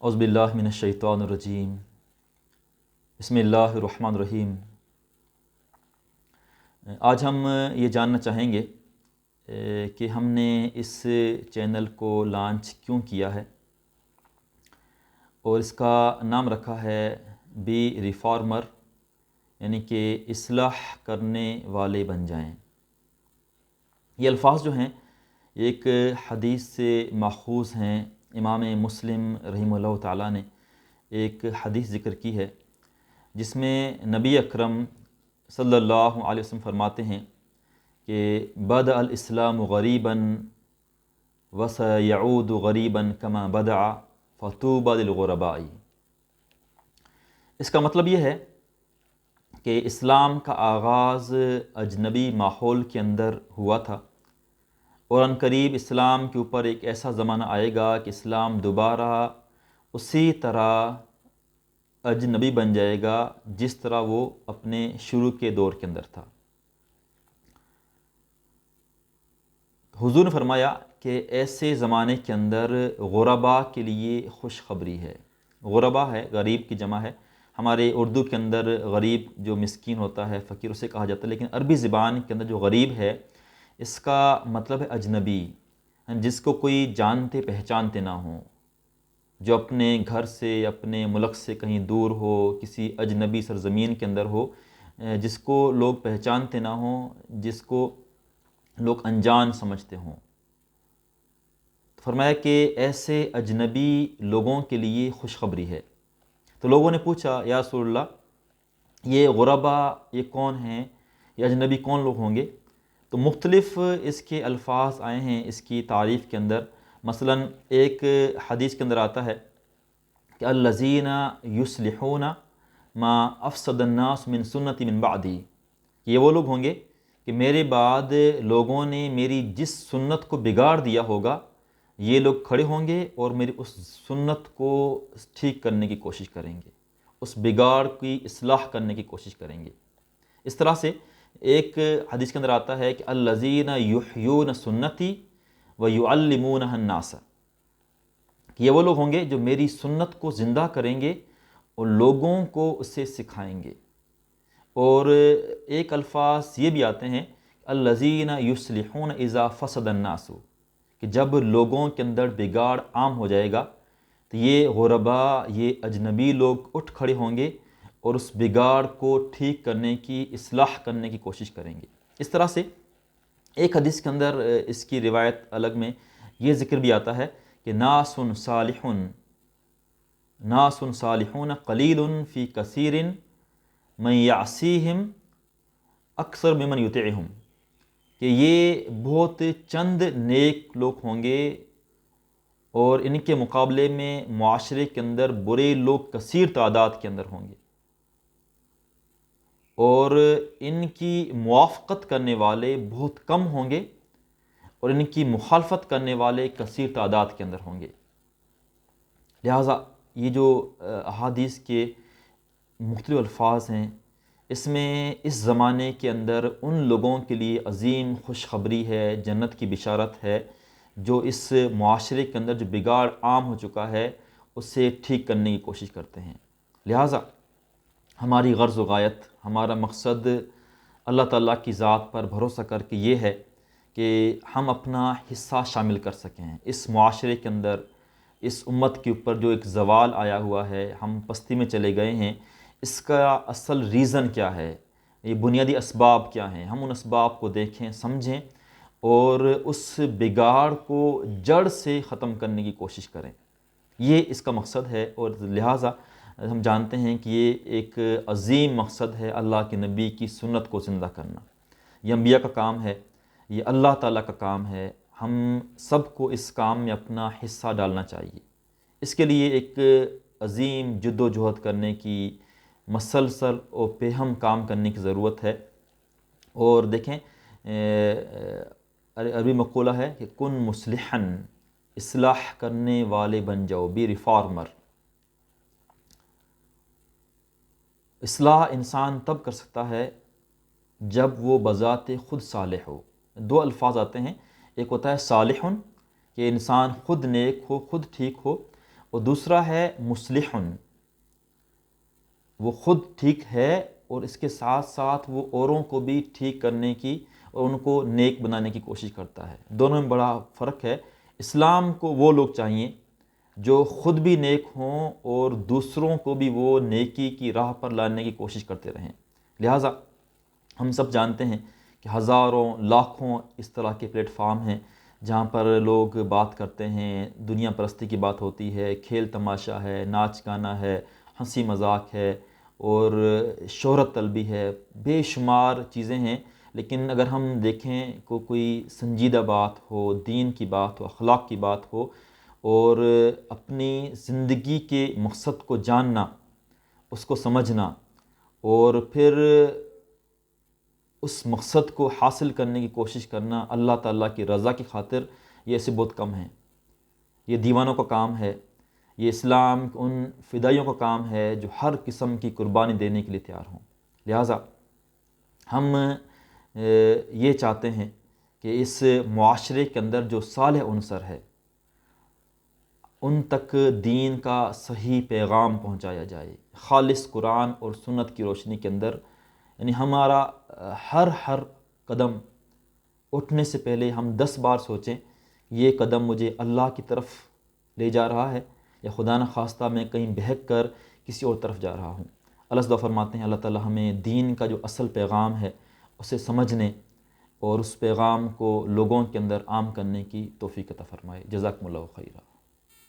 اعوذ باللہ من الشیطان الرجیم بسم اللہ الرحمن الرحیم۔ آج ہم یہ جاننا چاہیں گے کہ ہم نے اس چینل کو لانچ کیوں کیا ہے، اور اس کا نام رکھا ہے بی ریفارمر، یعنی کہ اصلاح کرنے والے بن جائیں۔ یہ الفاظ جو ہیں ایک حدیث سے ماخوذ ہیں۔ امام مسلم رحمہ اللہ تعالیٰ نے ایک حدیث ذکر کی ہے جس میں نبی اکرم صلی اللہ علیہ وسلم فرماتے ہیں کہ بدأ الاسلام غریباً وسیعود غریباً کما بدأ فطوبی للغرباء۔ اس کا مطلب یہ ہے کہ اسلام کا آغاز اجنبی ماحول کے اندر ہوا تھا، اور عنقریب اسلام کے اوپر ایک ایسا زمانہ آئے گا کہ اسلام دوبارہ اسی طرح اجنبی بن جائے گا جس طرح وہ اپنے شروع کے دور کے اندر تھا۔ حضور نے فرمایا کہ ایسے زمانے کے اندر غرباء کے لیے خوشخبری ہے۔ غرباء ہے، غریب کی جمع ہے۔ ہمارے اردو کے اندر غریب جو مسکین ہوتا ہے، فقیر، اسے کہا جاتا ہے، لیکن عربی زبان کے اندر جو غریب ہے اس کا مطلب ہے اجنبی، جس کو کوئی جانتے پہچانتے نہ ہوں، جو اپنے گھر سے، اپنے ملک سے کہیں دور ہو، کسی اجنبی سرزمین کے اندر ہو، جس کو لوگ پہچانتے نہ ہوں، جس کو لوگ انجان سمجھتے ہوں۔ فرمایا کہ ایسے اجنبی لوگوں کے لیے خوشخبری ہے۔ تو لوگوں نے پوچھا، یا رسول اللہ، یہ غرباء یہ کون ہیں، یہ اجنبی کون لوگ ہوں گے؟ تو مختلف اس کے الفاظ آئے ہیں اس کی تعریف کے اندر۔ مثلا ایک حدیث کے اندر آتا ہے کہ الذین یصلحون ما افسد الناس من سنتی من بعدی، یہ وہ لوگ ہوں گے کہ میرے بعد لوگوں نے میری جس سنت کو بگاڑ دیا ہوگا، یہ لوگ کھڑے ہوں گے اور میری اس سنت کو ٹھیک کرنے کی کوشش کریں گے، اس بگاڑ کی اصلاح کرنے کی کوشش کریں گے۔ اس طرح سے ایک حدیث کے اندر آتا ہے کہ الذین یحیون سنتی ویعلمونہ الناس، کہ یہ وہ لوگ ہوں گے جو میری سنت کو زندہ کریں گے اور لوگوں کو اسے سکھائیں گے۔ اور ایک الفاظ یہ بھی آتے ہیں الذین یصلحون اذا فسد الناس، کہ جب لوگوں کے اندر بگاڑ عام ہو جائے گا تو یہ غرباء، یہ اجنبی لوگ اٹھ کھڑے ہوں گے اور اس بگاڑ کو ٹھیک کرنے کی، اصلاح کرنے کی کوشش کریں گے۔ اس طرح سے ایک حدیث کے اندر اس کی روایت الگ میں یہ ذکر بھی آتا ہے کہ ناس صالحون قلیل فی کثیر من یعصیہم اکثر ممن یطیعہم، کہ یہ بہت چند نیک لوگ ہوں گے اور ان کے مقابلے میں معاشرے کے اندر برے لوگ کثیر تعداد کے اندر ہوں گے، اور ان کی موافقت کرنے والے بہت کم ہوں گے اور ان کی مخالفت کرنے والے کثیر تعداد کے اندر ہوں گے۔ لہٰذا یہ جو احادیث کے مختلف الفاظ ہیں، اس میں اس زمانے کے اندر ان لوگوں کے لیے عظیم خوشخبری ہے، جنت کی بشارت ہے، جو اس معاشرے کے اندر جو بگاڑ عام ہو چکا ہے اسے ٹھیک کرنے کی کوشش کرتے ہیں۔ لہٰذا ہماری غرض و غایت، ہمارا مقصد اللہ تعالیٰ کی ذات پر بھروسہ کر کے یہ ہے کہ ہم اپنا حصہ شامل کر سکیں اس معاشرے کے اندر۔ اس امت کے اوپر جو ایک زوال آیا ہوا ہے، ہم پستی میں چلے گئے ہیں، اس کا اصل ریزن کیا ہے، یہ بنیادی اسباب کیا ہیں، ہم ان اسباب کو دیکھیں، سمجھیں اور اس بگاڑ کو جڑ سے ختم کرنے کی کوشش کریں۔ یہ اس کا مقصد ہے، اور لہٰذا ہم جانتے ہیں کہ یہ ایک عظیم مقصد ہے، اللہ کے نبی کی سنت کو زندہ کرنا۔ یہ انبیاء کا کام ہے، یہ اللہ تعالیٰ کا کام ہے، ہم سب کو اس کام میں اپنا حصہ ڈالنا چاہیے۔ اس کے لیے ایک عظیم جد و جہد کرنے کی، مسلسل و پیہم کام کرنے کی ضرورت ہے۔ اور دیکھیں عربی مقولہ ہے کہ کن مصلحاً، اصلاح کرنے والے بن جاؤ، بی ریفارمر۔ اصلاح انسان تب کر سکتا ہے جب وہ بذات خود صالح ہو۔ دو الفاظ آتے ہیں، ایک ہوتا ہے صالح، کہ انسان خود نیک ہو، خود ٹھیک ہو، اور دوسرا ہے مصلح، وہ خود ٹھیک ہے اور اس کے ساتھ ساتھ وہ اوروں کو بھی ٹھیک کرنے کی اور ان کو نیک بنانے کی کوشش کرتا ہے۔ دونوں میں بڑا فرق ہے۔ اسلام کو وہ لوگ چاہیے جو خود بھی نیک ہوں اور دوسروں کو بھی وہ نیکی کی راہ پر لانے کی کوشش کرتے رہیں۔ لہٰذا ہم سب جانتے ہیں کہ ہزاروں لاکھوں اس طرح کے پلیٹ فارم ہیں جہاں پر لوگ بات کرتے ہیں، دنیا پرستی کی بات ہوتی ہے، کھیل تماشا ہے، ناچ گانا ہے، ہنسی مذاق ہے اور شہرت طلبی ہے، بے شمار چیزیں ہیں۔ لیکن اگر ہم دیکھیں کوئی سنجیدہ بات ہو، دین کی بات ہو، اخلاق کی بات ہو اور اپنی زندگی کے مقصد کو جاننا، اس کو سمجھنا اور پھر اس مقصد کو حاصل کرنے کی کوشش کرنا اللہ تعالیٰ کی رضا کی خاطر، یہ ایسے بہت کم ہیں۔ یہ دیوانوں کا کام ہے، یہ اسلام ان فدائیوں کا کام ہے جو ہر قسم کی قربانی دینے کے لیے تیار ہوں۔ لہٰذا ہم یہ چاہتے ہیں کہ اس معاشرے کے اندر جو صالح عنصر ہے ان تک دین کا صحیح پیغام پہنچایا جائے، خالص قرآن اور سنت کی روشنی کے اندر، یعنی ہمارا ہر قدم اٹھنے سے پہلے ہم 10 بار سوچیں یہ قدم مجھے اللہ کی طرف لے جا رہا ہے یا خدا نخواستہ میں کہیں بہک کر کسی اور طرف جا رہا ہوں۔ اللہ دعا فرماتے ہیں اللہ تعالیٰ ہمیں دین کا جو اصل پیغام ہے اسے سمجھنے اور اس پیغام کو لوگوں کے اندر عام کرنے کی توفیق عطا فرمائے۔ جزاکم اللہ خیرہ۔